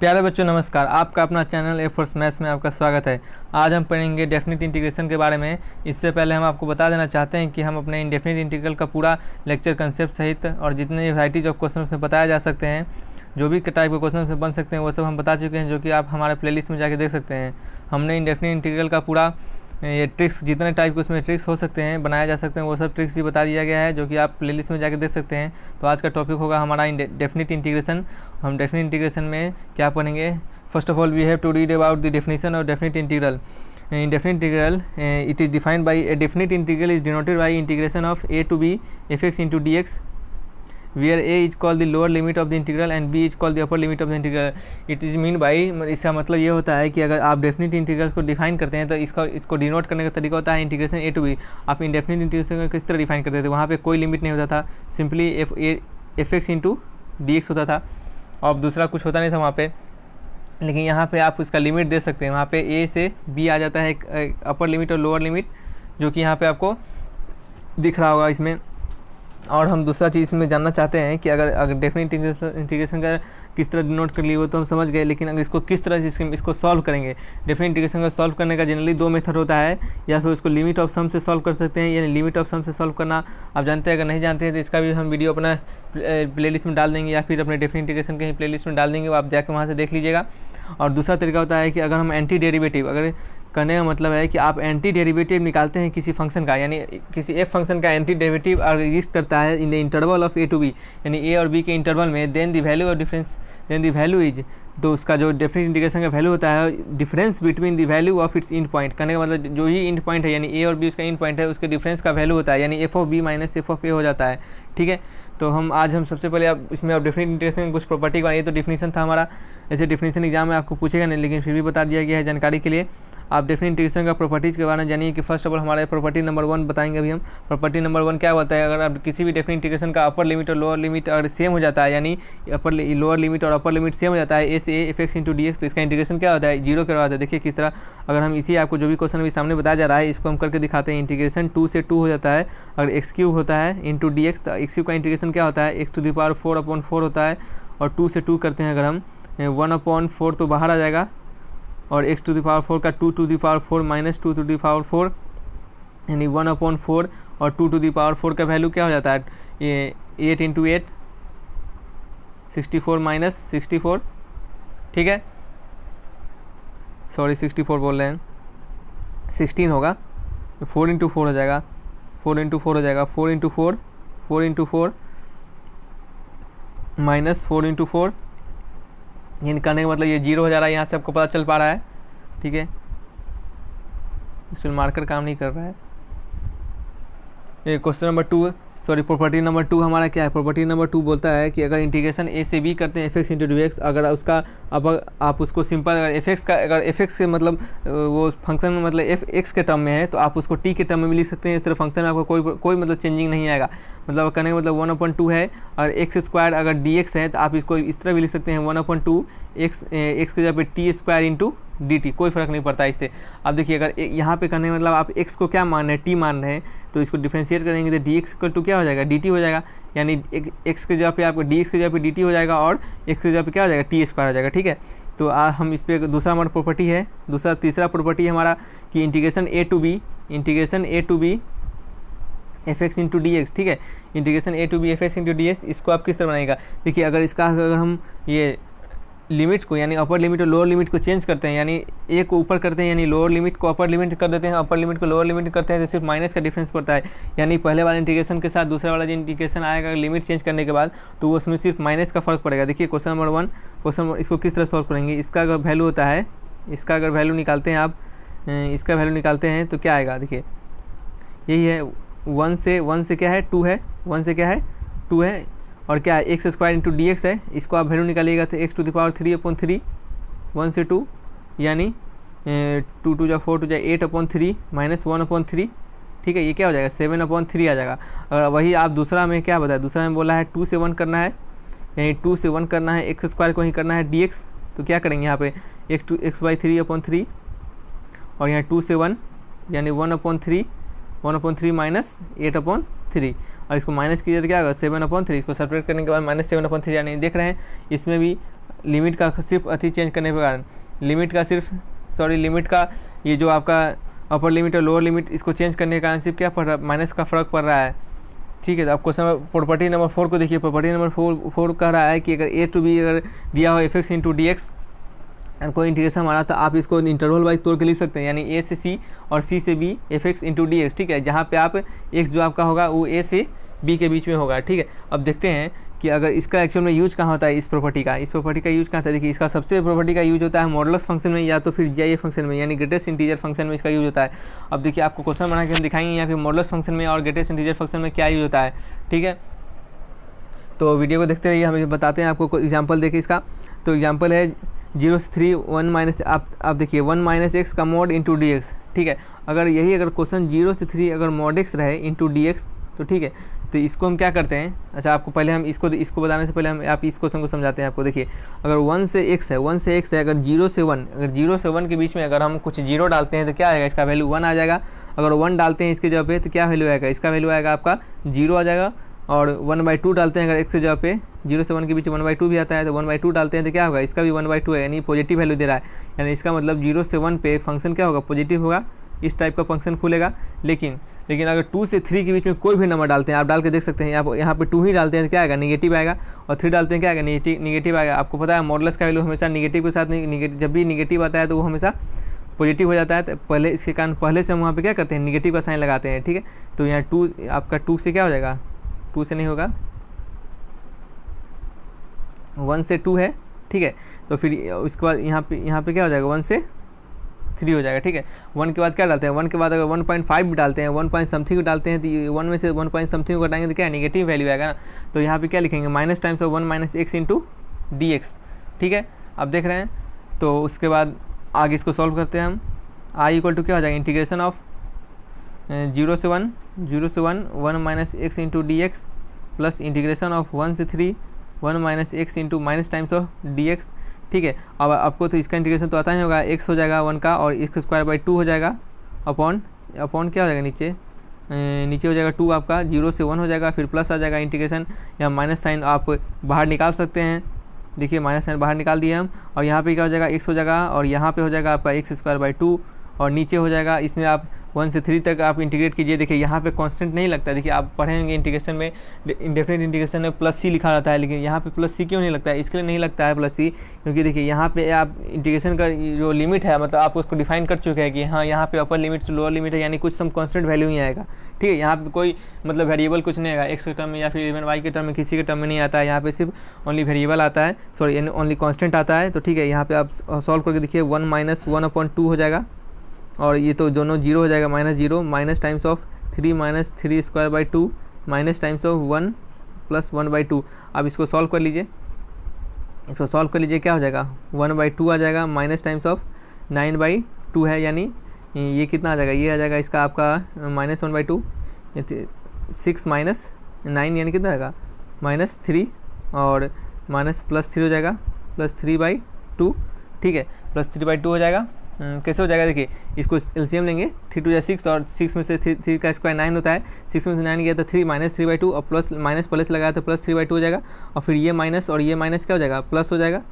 प्यारे बच्चों नमस्कार। आपका अपना चैनल ए फोर्स मैथ्स में आपका स्वागत है। आज हम पढ़ेंगे डेफिनिट इंटीग्रेशन के बारे में। इससे पहले हम आपको बता देना चाहते हैं कि हम अपने इंडेफिनिट इंटीग्रल का पूरा लेक्चर कंसेप्ट सहित और जितने वैराइटीज ऑफ क्वेश्चन में बताया जा सकते हैं, जो भी टाइप के क्वेश्चन से बन सकते हैं, वो सब हम बता चुके हैं, जो कि आप हमारे प्लेलिस्ट में जाके देख सकते हैं। हमने इंडेफिनिट इंटीग्रल का पूरा ये ट्रिक्स, जितने टाइप के उसमें ट्रिक्स हो सकते हैं, बनाया जा सकते हैं, वो सब ट्रिक्स भी बता दिया गया है, जो कि आप प्लेलिस्ट में जाके देख सकते हैं। तो आज का टॉपिक होगा हमारा डेफिनिट इंटीग्रेशन। हम डेफिनिट इंटीग्रेशन में क्या पढ़ेंगे? First of all we have to read about the definition of definite integral. In definite integral, it is defined by a definite integral is denoted by integration of a to b fx into dx, where a is called the lower limit of the integral and b is called the upper limit of the integral. It is mean by, इसका मतलब ये होता है कि अगर आप definite integrals को define करते हैं तो इसको डिनोट करने का तरीका होता है इंटीग्रेशन ए टू बी। आप इंडेफिनिट इंटीग्रेशन को किस तरह डिफाइन करते थे? वहाँ पे कोई लिमिट नहीं होता था, simply F x into d x होता था और दूसरा कुछ होता नहीं था वहाँ पे। लेकिन यहाँ पे आप उसका लिमिट दे सकते हैं। वहाँ पे ए से बी आ जाता है एक अपर लिमिट और लोअर लिमिट, जो कि यहाँ पे आपको दिख रहा होगा इसमें। और हम दूसरा चीज़ इसमें जानना चाहते हैं कि अगर डेफिनिट इंटीग्रेशन का किस तरह डिनोट कर लिए वो तो हम समझ गए, लेकिन अगर इसको किस तरह से इसको सॉल्व करेंगे। डेफिनिट इंटीग्रेशन को सॉल्व करने का जनरली दो मेथड होता है, या तो इसको लिमिट ऑफ सम से सॉल्व कर सकते हैं, यानी लिमिट ऑफ सम से सॉल्व करना आप जानते हैं। अगर नहीं जानते हैं तो इसका भी हम वीडियो अपना प्लेलिस्ट में डाल देंगे, या फिर अपने डेफिनिट इंटीग्रेशन के ही प्लेलिस्ट में डाल देंगे, वो आप जाकर वहाँ से देख लीजिएगा। और दूसरा तरीका होता है कि अगर हम एंटी डेरिवेटिव, अगर करने का मतलब है कि आप एंटी डेरिवेटिव निकालते हैं किसी फंक्शन का, यानी किसी एफ फंक्शन का एंटी डेरिवेटिव अगर एग्जिस्ट करता है in the interval of a to b, यानी ए और बी के इंटरवल में, then the value of difference, then the value is, तो उसका जो डेफिनिट इंटीग्रेशन का वैल्यू होता है difference between the value of its end point. करने का मतलब जो ही इंड पॉइंट है, यानी ए और बी उसका इंड पॉइंट है, उसके डिफरेंस का वैल्यू होता है, यानी f of b minus f of a हो जाता है। ठीक है, तो आज हम सबसे पहले आप इसमें आप डेफिनिट इंटीग्रेशन कुछ प्रॉपर्टी का, ये तो डिफिनीशन था हमारा, ऐसे डिफिनीशन एग्जाम में आपको पूछेगा नहीं, लेकिन फिर भी बता दिया गया है जानकारी के लिए। आप डेफिनिट इंटीग्रेशन का प्रॉपर्टीज़ के बारे में जानिए कि फर्स्ट ऑफ ऑल हमारा प्रॉपर्टी नंबर 1 बताएंगे अभी हम। प्रॉपर्टी नंबर 1 क्या होता है? अगर आप किसी भी डेफिनिट इंटीग्रेशन का अपर लिमिट और लोअर लिमिट अगर सेम हो जाता है, यानी लोअर लिमिट और अपर लिमिट सेम हो जाता है, ए से F x into d x, तो इसका इंटीग्रेशन क्या होता है? जीरो करवाता है। देखिए किस तरह, अगर हम इसी आपको जो भी क्वेश्चन अभी सामने बताया जा रहा है, इसको हम करके दिखाते हैं। इंटीग्रेशन 2 से 2 हो जाता है, अगर एक्स क्यूब होता है इंटू डी एक्स, तो एक्स क्यूब का इंटीग्रेशन क्या होता है? एक्स टू द पावर 4/4 होता है। और 2 से 2 करते हैं अगर हम, 1/4 तो बाहर आ जाएगा, और x टू द पावर 4 का 2 to the power 4 minus 2 to the power 4, यानी 1/4 और 2 टू द पावर 4 का वैल्यू क्या हो जाता है? ये 8 इंटू 8 64 माइनस 64, ठीक है, सॉरी 64 बोल रहे हैं, 16 होगा, 4 इंटू 4 हो जाएगा, 4 इंटू 4 हो जाएगा, 4 इंटू 4, 4 इंटू 4 माइनस 4 इंटू 4, यानी करने का मतलब ये जीरो हो जा रहा है। यहाँ से आपको पता चल पा रहा है, ठीक है, इसमें मार्कर काम नहीं कर रहा है। ये question number 2, sorry property number 2 हमारा क्या है? प्रॉपर्टी नंबर 2 बोलता है कि अगर इंटीग्रेशन ए से बी करते हैं F x into d x, अगर उसका अब आप उसको सिंपल, अगर एफ एक्स का, अगर एफ एक्स के मतलब वो फंक्शन में मतलब एफ एक्स के टर्म में है, तो आप उसको टी के टर्म में भी लिख सकते हैं। इस तरह फंक्शन में आपको कोई मतलब चेंजिंग नहीं आएगा। मतलब करने का मतलब 1/2 है, और एक्स स्क्वायर अगर डी एक्स है तो आप इसको इस तरह भी लिख सकते हैं, 1/2 एक्स के जगह पे T square into D T, कोई फर्क नहीं पड़ता इससे। अब देखिए अगर यहाँ पे करने का मतलब आप x को क्या मान रहे हैं? टी मान रहे हैं, तो इसको डिफ्रेंशिएट करेंगे तो डी एक्स टू क्या हो जाएगा? डी टी हो जाएगा, यानी x के जगह पे आपको डी एक्स के जगह पे डी टी हो जाएगा, और x के जगह पे क्या हो जाएगा? टी स्क्वायर हो जाएगा। ठीक है, तो हम इस पर दूसरा हमारा प्रॉपर्टी है, तीसरा प्रॉपर्टी हमारा कि integration a to b f x into d x, ठीक है, integration a to b f x into d x, इसको आप किस तरह बनाएगा? देखिए अगर हम ये लिमिट्स को, यानी अपर लिमिट और लोअर लिमिट को चेंज करते हैं, यानी ए को ऊपर करते हैं, यानी लोअर लिमिट को अपर लिमिट कर देते हैं, अपर लिमिट को लोअर लिमिट करते हैं, तो सिर्फ माइनस का डिफरेंस पड़ता है। यानी पहले वाले इंटीग्रेशन के साथ दूसरा वाला जो इंटीग्रेशन आएगा लिमिट चेंज करने के बाद, तो वो उसमें सिर्फ माइनस का फर्क पड़ेगा। देखिए क्वेश्चन नंबर 1, इसको किस तरह सॉल्व करेंगे? इसका अगर वैल्यू होता है, इसका अगर वैल्यू निकालते हैं आप, इसका वैल्यू निकालते हैं तो क्या आएगा? देखिए यही है, 1 से क्या है? 2 है, 1 से क्या है? 2 है, और क्या है? X square into d x है, इसको आप वैल्यू निकालिएगा तो एक्स टू द पावर 3/3, 1 से 2, यानी 2 2 जा 4 2 जा 8/3 माइनस 1/3, ठीक है, ये क्या हो जाएगा? 7/3 आ जाएगा। और वही आप दूसरा में क्या बताया? दूसरा में बोला है 2 से 1 करना है, यानी 2 से 1 करना है, एक्स स्क्वायर को ही करना है डी एक्स, तो क्या करेंगे यहाँ पे? x/3/3, और यहाँ 2 से 1 यानी 1/3 माइनस 8/3 3 और इसको माइनस कीजिए तो क्या होगा 7/3। इसको सेपरेट करने के बाद -7/3 यानी देख रहे हैं इसमें भी लिमिट का सिर्फ अति चेंज करने के कारण लिमिट का ये जो आपका अपर लिमिट और लोअर लिमिट इसको चेंज करने के कारण सिर्फ क्या पड़ रहा है, माइनस का फ़र्क पड़ रहा है। ठीक है, तो आप क्वेश्चन प्रॉपर्टी नंबर 4 को देखिए। प्रॉपर्टी नंबर 4 कह रहा है कि अगर a to b अगर दिया हो f(x) × dx एंड कोई इंटीग्रेशन हमारा, तो आप इसको इंटरवल वाइज तोड़ के लिख सकते हैं, यानी a से c और c से b f(x) × dx। ठीक है, जहाँ पे आप x जो आपका होगा वो a से b के बीच में होगा। ठीक है, अब देखते हैं कि अगर इसका एक्चुअल में यूज कहाँ होता है, इस प्रॉपर्टी का यूज कहाँ होता है। देखिए, इसका सबसे प्रॉपर्टी का यूज होता है मॉडुलस फंक्शन में या तो फिर GIF फंक्शन में, यानी ग्रेटेस्ट इंटीजर फंक्शन में इसका यूज होता है। अब देखिए, आपको क्वेश्चन बना के हम दिखाएंगे यहाँ पे मॉडुलस फंक्शन में और ग्रेटेस्ट इंटीजर फंक्शन में क्या यूज होता है। ठीक है, तो वीडियो को देखते रहिए, हम बताते हैं आपको एग्जाम्पल देखिए इसका। तो एग्जाम्पल है 0 से 3 1 माइनस, आप देखिए 1 - x का मॉड इंटू dx। ठीक है, अगर क्वेश्चन 0 से 3 अगर मॉड x रहे इंटू dx, तो ठीक है, तो इसको हम क्या करते हैं। अच्छा, आपको पहले हम इसको बताने से पहले हम आप इस क्वेश्चन को समझाते हैं आपको। देखिए, अगर 1 से x है अगर 0 से 1 के बीच में अगर हम कुछ 0 डालते हैं तो क्या आएगा, इसका वैल्यू 1 आ जाएगा। अगर 1 डालते हैं इसके जगह पे तो क्या वैल्यू आएगा, इसका वैल्यू आएगा आपका 0 आ जाएगा। और 1/2 डालते हैं अगर x के जगह पे, 0 से 1 के बीच 1/2 भी आता है, तो 1/2 डालते हैं तो क्या होगा, इसका भी 1/2 है, यानी पॉजिटिव वैल्यू दे रहा है। यानी इसका मतलब 0 से 1 पे फंक्शन क्या होगा, पॉजिटिव होगा, इस टाइप का फंक्शन खुलेगा। लेकिन अगर 2 से 3 के बीच में कोई भी नंबर डालते हैं, आप डाल के देख सकते हैं, यहाँ पे 2 ही डालते हैं तो क्या आएगा, निगेटिव आएगा। और 3 डालते हैं क्या आएगा, निगेटिव आएगा। आपको पता है मॉडुलस का वैल्यू हमेशा निगेटिव के साथ नहीं, जब भी निगेटिव आता है तो वो हमेशा पॉजिटिव हो जाता है। तो पहले इसके कारण पहले से हम वहाँ पे क्या करते हैं, निगेटिव का साइन लगाते हैं। ठीक है, तो यहाँ 2 आपका 2 से क्या हो जाएगा, 2 से नहीं होगा, 1 से 2 है। ठीक है, तो फिर उसके बाद यहाँ पे क्या हो जाएगा, 1 से 3 हो जाएगा। ठीक है, 1 के बाद क्या डालते हैं, 1 के बाद अगर 1.5 भी डालते हैं, 1 पॉइंट समथिंग डालते हैं, तो 1 में से 1 पॉइंट समथिंग को घटाएंगे तो क्या निगेटिव वैल्यू आएगा ना। तो यहाँ पे क्या लिखेंगे, minus times of 1 - x into dx। ठीक है, आप देख रहे हैं। तो उसके बाद आगे इसको सॉल्व करते हैं हम। i = क्या हो जाएगा, इंटीग्रेशन ऑफ 0 से 1 1 - x into dx plus integration of 1 से 3 1 - x into minus times of dx। ठीक है, अब आपको तो इसका इंटीग्रेशन तो आता ही होगा, x हो जाएगा 1 का और x² 2 हो जाएगा अपॉन क्या हो जाएगा, नीचे हो जाएगा 2 आपका, 0 से 1 हो जाएगा, फिर प्लस आ जाएगा इंटीग्रेशन या माइनस साइन आप बाहर निकाल सकते हैं। देखिए, माइनस साइन बाहर निकाल दिए हम, और यहाँ पे क्या हो जाएगा, x हो जाएगा, और यहाँ पे हो जाएगा आपका x² 2, और नीचे हो जाएगा, इसमें आप 1 से 3 तक आप इंटीग्रेट कीजिए। देखिए, यहाँ पे कांस्टेंट नहीं लगता है। देखिए, आप पढ़ेंगे इंटीग्रेशन में, इंडेफिनिट इंटीग्रेशन में +c लिखा रहता है, लेकिन यहाँ पे +c क्यों नहीं लगता है, इसके लिए नहीं लगता है +c, क्योंकि देखिए यहाँ पे आप इंटीग्रेशन का जो लिमिट है, मतलब आप उसको डिफाइन कर चुके हैं कि हाँ यहाँ पे अपर लिमिट से लोअर लिमिट है, यानी कुछ सम कांस्टेंट वैल्यू ही आएगा। ठीक है, यहाँ पे कोई मतलब वेरिएबल कुछ नहीं आएगा, x के टर्म में या फिर इवन y के टर्म में, किसी के टर्म में नहीं आता है। यहाँ पे सिर्फ ओनली वेरिएबल आता है, सॉरी ओनली कॉन्स्टेंट आता है। तो ठीक है, यहाँ पे आप सॉल्व करके देखिए, 1 - 1/2 हो जाएगा, और ये तो दोनों 0 हो जाएगा, -0 minus times of 3 - 3² 2 minus times of 1 + 1/2। अब इसको सॉल्व कर लीजिए, क्या हो जाएगा, 1/2 आ जाएगा, माइनस टाइम्स ऑफ 9/2 है, यानी ये कितना आ जाएगा, ये आ जाएगा इसका आपका -1/2, 6 - 9 यानी कितना आएगा, -3, और +3 हो जाएगा, +3/2। ठीक है, +3/2 हो जाएगा। कैसे हो जाएगा, देखिए इसको एलसीएम लेंगे, 3 2 6, और 6 में से 3 का स्क्वायर 9 होता है, 6 में से 9 गया तो 3 -3/2, और माइनस प्लस लगाया तो +3/2 हो जाएगा, और फिर ये माइनस और ये माइनस क्या हो जाएगा, प्लस हो जाएगा।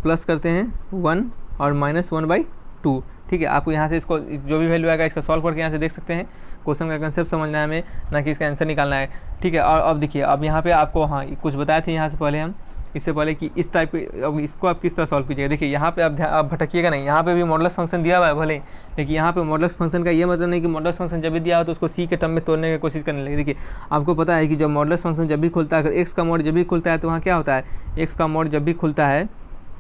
प्लस करते हैं 1 और -1/2। ठीक है, आपको यहाँ से इसको जो भी वैल्यू आएगा इसका सॉल्व करके यहाँ से देख सकते हैं। क्वेश्चन का कंसेप्ट समझना है हमें, ना कि इसका आंसर निकालना है। ठीक है, और अब देखिए, अब यहाँ पे आपको हाँ कुछ बताए थे यहाँ से पहले हम, इससे पहले कि इस टाइप के, अब इसको आप किस तरह सॉल्व कीजिएगा। देखिए, यहाँ पे आप भटकिएगा नहीं, यहाँ पे भी मॉडुलस फंक्शन दिया हुआ है भले, लेकिन यहाँ पे मॉडुलस फंक्शन का ये मतलब नहीं कि मॉडुलस फंक्शन जब भी दिया हो तो उसको c के टर्म में तोड़ने की कोशिश करने लगे। देखिए, आपको पता है कि जब मॉडुलस फंक्शन जब भी खुलता है, अगर x का मॉड जब भी खुलता है तो वहाँ क्या होता है, x का मॉड जब भी खुलता है,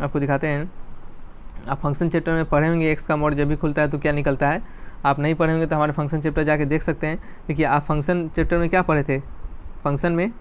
आपको दिखाते हैं, आप फंक्शन चैप्टर में पढ़ेंगे x का मॉड जब भी खुलता है तो क्या निकलता है। आप नहीं पढ़ेंगे तो हमारे फंक्शन चैप्टर जाके देख सकते हैं। देखिए, आप फंक्शन चैप्टर में क्या पढ़े थे, फंक्शन में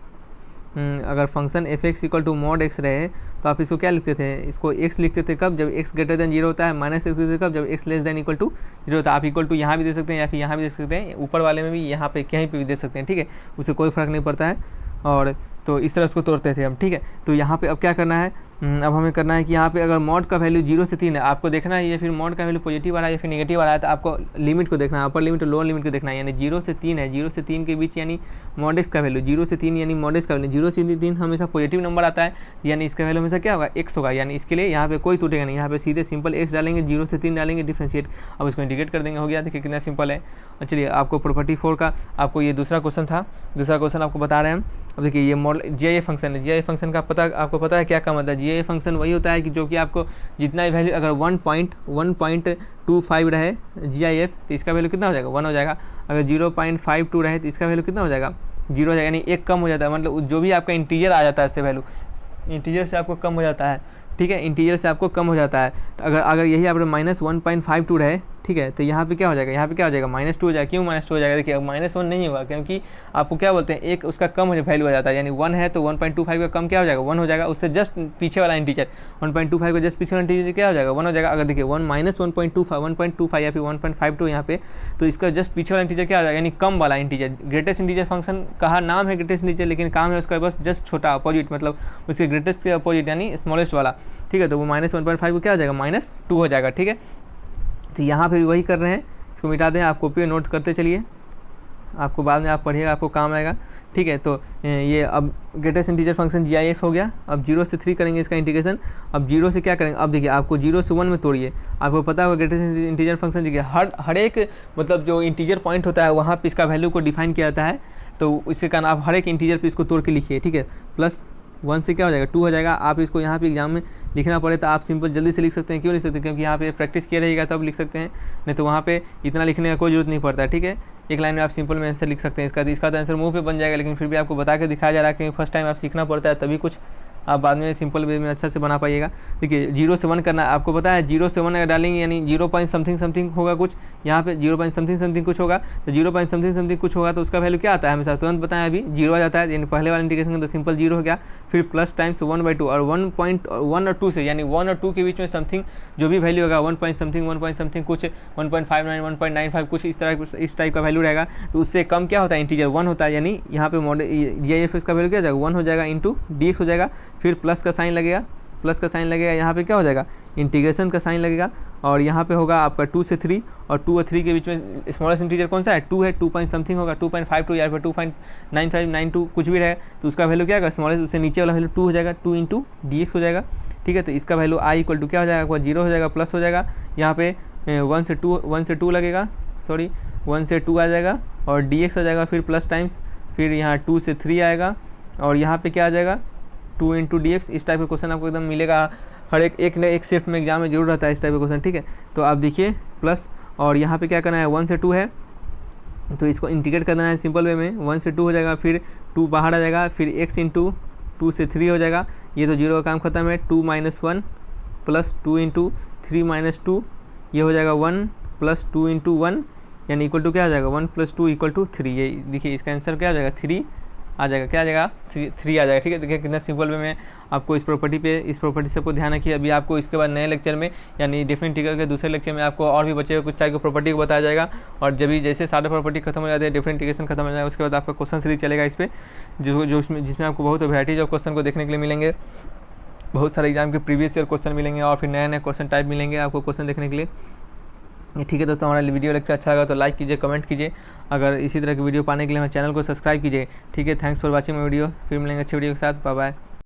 अगर फंक्शन f(x) = mod x रहे तो आप इसको क्या लिखते थे, इसको x लिखते थे कब, जब x > 0 होता है, -x लिखते थे कब, जब x <= 0 होता है। आप इक्वल टू यहाँ भी दे सकते हैं या फिर यहाँ भी दे सकते हैं, ऊपर वाले में भी, यहाँ पे कहीं पे भी दे सकते हैं। ठीक है, उससे कोई फ़र्क नहीं पड़ता है। और तो इस तरह उसको तोड़ते थे हम। ठीक है, तो यहाँ पे अब क्या करना है, अब हमें करना है कि यहाँ पे अगर मॉड का वैल्यू 0 से 3 है, आपको देखना है ये फिर मॉड का वैल्यू पॉजिटिव आ रहा है या फिर नेगेटिव आ रहा है, तो आपको लिमिट को देखना है, अपर लिमिट और लोअर लिमिट को देखना है। यानी 0 से 3 है, 0 से 3 के बीच यानी मॉड एक्स का वैल्यू 0 से 3 यानी मॉड एक्स का वैल्यू 0 से 3 हमेशा पॉजिटिव नंबर आता है, यानी इसका वैल्यू हमेशा क्या होगा x होगा। यानी इसके लिए यहाँ पे कोई टूटेगा नहीं, यहाँ पे सीधे सिंपल x डालेंगे, 0 से 3 डालेंगे, डिफ्रेंशिएट, अब इसको इंटीग्रेट कर देंगे, हो गया। देखिए कितना सिंपल है। चलिए आपको प्रॉपर्टी 4 का आपको ये दूसरा क्वेश्चन था, दूसरा क्वेश्चन आपको बता रहे हैं हम। अब देखिए ये मॉडल GIF फंक्शन है, GIF फंक्शन का पता आपको पता है क्या काम होता है। GIF फंक्शन वही होता है कि जो कि आपको जितना भी वैल्यू अगर 1.25 रहे GIF तो इसका वैल्यू कितना हो जाएगा 1 हो जाएगा। अगर 0.52 रहे तो इसका वैल्यू कितना हो जाएगा 0 हो जाएगा, यानी एक कम हो जाता है, मतलब जो भी आपका इंटीजर आ जाता है इससे वैल्यू इंटीजर से आपको कम हो जाता है, ठीक है, इंटीजर से आपको कम हो जाता है। अगर यही आपने -1.52 रहे, ठीक है, तो यहाँ पे क्या हो जाएगा, यहाँ पे क्या हो जाएगा -2 हो जाएगा। क्यों -2 हो जाएगा, देखिए अब -1 नहीं होगा क्योंकि आपको क्या बोलते हैं एक उसका कम वैल्यू हो जाता है, यानी 1 है तो 1.25 का कम क्या हो जाएगा 1 हो जाएगा, उससे जस्ट पीछे वाला इंटीजर 1.25 का जस्ट पीछे वाला इंटीजर क्या हो जाएगा 1 हो जाएगा। अगर देखिए 1-1.25 या फिर 1.52 यहाँ पे, तो इसका जस्ट पीछे वाला इंटीजर क्या हो जाएगा, यानी कम वाला इंटीजर। ग्रेटेस्ट इंटीजर फंक्शन कहा नाम है ग्रेटेस्ट इंटीजर, लेकिन काम है उसका बस जस्ट छोटा अपोजिट, मतलब उसके ग्रेटेस्ट के अपोजिट यानी स्मॉलेस्ट वाला, ठीक है। तो वो -1.5 को क्या हो जाएगा -2 हो जाएगा, ठीक है। तो यहाँ पे भी वही कर रहे हैं, इसको मिटा दें, आप कॉपी नोट करते चलिए, आपको बाद में आप पढ़िएगा आपको काम आएगा, ठीक है। तो ये अब ग्रेटेस्ट इंटीजर फंक्शन GIF हो गया। अब 0 से 3 करेंगे इसका इंटीग्रेशन। अब 0 से क्या करेंगे, अब देखिए आपको 0 से 1 में तोड़िए, आपको पता होगा ग्रेटेस्ट इंटीजर फंक्शन देखिए हर एक मतलब जो इंटीजर पॉइंट होता है वहाँ पे इसका वैल्यू को डिफाइन किया जाता है, तो इसके कारण आप हर एक इंटीजर पे इसको तोड़ के लिखिए, ठीक है। +1 से क्या हो जाएगा 2 हो जाएगा। आप इसको यहाँ पे एग्जाम में लिखना पड़े तो आप सिंपल जल्दी से लिख सकते हैं, क्यों लिख सकते हैं, क्योंकि यहाँ पे प्रैक्टिस किया रहेगा तब लिख सकते हैं, नहीं तो वहाँ पे इतना लिखने का कोई जरूरत नहीं पड़ता, ठीक है। एक लाइन में आप सिंपल में आंसर लिख सकते हैं इसका तो आंसर मुंह पे बन जाएगा, लेकिन फिर भी आपको बता के दिखाया जा रहा है क्योंकि फर्स्ट टाइम आप सीखना पड़ता है, तभी कुछ आप बाद में सिंपल वे में अच्छा से बना पाइएगा। देखिए 0 से 1 करना है, आपको पता है 0 से 1 अगर डालेंगे यानी 0. होगा कुछ, यहाँ पे 0. कुछ होगा, तो 0. कुछ होगा तो उसका वैल्यू क्या आता है हमेशा तुरंत बताएं, अभी 0 आ जाता है, यानी पहले वाले इंटीग्रेशन का तो सिंपल 0 हो गया, फिर प्लस टाइम्स 1/2 और 1 और 2 से, यानी 1 और 2 के बीच में समथिंग जो भी वैल्यू होगा 1 कुछ 1.59 1.95 कुछ इस टाइप का वैल्यू रहेगा, तो उससे कम क्या होता है इंटीजर 1 होता है, यानी यहाँ पे GIF का वैल्यू क्या हो जाएगा 1 हो जाएगा इंटू dx हो जाएगा, फिर प्लस का साइन लगेगा, यहाँ पे क्या हो जाएगा इंटीग्रेशन का साइन लगेगा, और यहाँ पे होगा आपका 2 से 3 और 2 और 3 के बीच में स्मॉलेस्ट इंटीजर कौन सा है 2 है, 2 पॉइंट समथिंग होगा 2.52 या फिर 2.9592 कुछ भी रहे, तो उसका वैल्यू क्या होगा स्मॉलेस्ट, उससे नीचे वाला वैल्यू 2 हो जाएगा, 2 इंटू dx हो जाएगा, ठीक है। तो इसका वैल्यू i = क्या हो जाएगा 0 हो जाएगा, प्लस हो जाएगा, यहाँ पे 1 से 2 लगेगा, सॉरी 1 से 2 आ जाएगा और dx आ जाएगा, फिर प्लस टाइम्स, फिर यहाँ 2 से 3 आएगा और यहाँ पे क्या आ जाएगा 2 इंटू dx। इस टाइप का क्वेश्चन आपको एकदम मिलेगा, हर एक शिफ्ट में एग्जाम में जरूर रहता है इस टाइप का क्वेश्चन, ठीक है। तो आप देखिए प्लस, और यहाँ पे क्या करना है 1 से 2 है तो इसको इंटीग्रेट करना है सिंपल वे में, 1 से 2 हो जाएगा, फिर 2 बाहर आ जाएगा, फिर x इंटू 2 से 3 हो जाएगा, ये तो 0 का काम खत्म है, 2 - 1 प्लस 2 इंटू 3 - 2 ये हो जाएगा 1 प्लस 2 इंटू 1 यानी इक्वल टू क्या आ जाएगा 1 + 2 = 3। ये देखिए इसका आंसर क्या आ जाएगा 3 आ जाएगा, क्या आ जाएगा 3 आ जाएगा, ठीक है। देखिए कितना सिंपल वे में आपको इस प्रॉपर्टी से आपको ध्यान रखिए। अभी आपको इसके बाद नए लेक्चर में यानी डेफिनेट इंटीग्रल के दूसरे लेक्चर में आपको और भी बचे हुए कुछ टाइप की प्रॉपर्टी को बताया जाएगा, और जब भी जैसे सारे प्रॉपर्टी खत्म हो जाते हैं डेफिनेट इंटीग्रेशन खत्म हो जाएगा, उसके बाद आपका क्वेश्चन सीरीज चलेगा इस पर, जिसमें आपको बहुत वैराइटीज ऑफ क्वेश्चन को देखने के लिए मिलेंगे, बहुत सारे एग्जाम के प्रीवियस ईयर क्वेश्चन मिलेंगे और फिर नए क्वेश्चन टाइप मिलेंगे आपको क्वेश्चन देखने के लिए, ठीक है। दोस्तों हमारा वीडियो लेक्चर अच्छा लगा तो लाइक कीजिए, कमेंट कीजिए, अगर इसी तरह की वीडियो पाने के लिए हमारे चैनल को सब्सक्राइब कीजिए, ठीक है। Thanks for watching my video, फिर मिलेंगे अच्छी वीडियो के साथ, बाय बाय।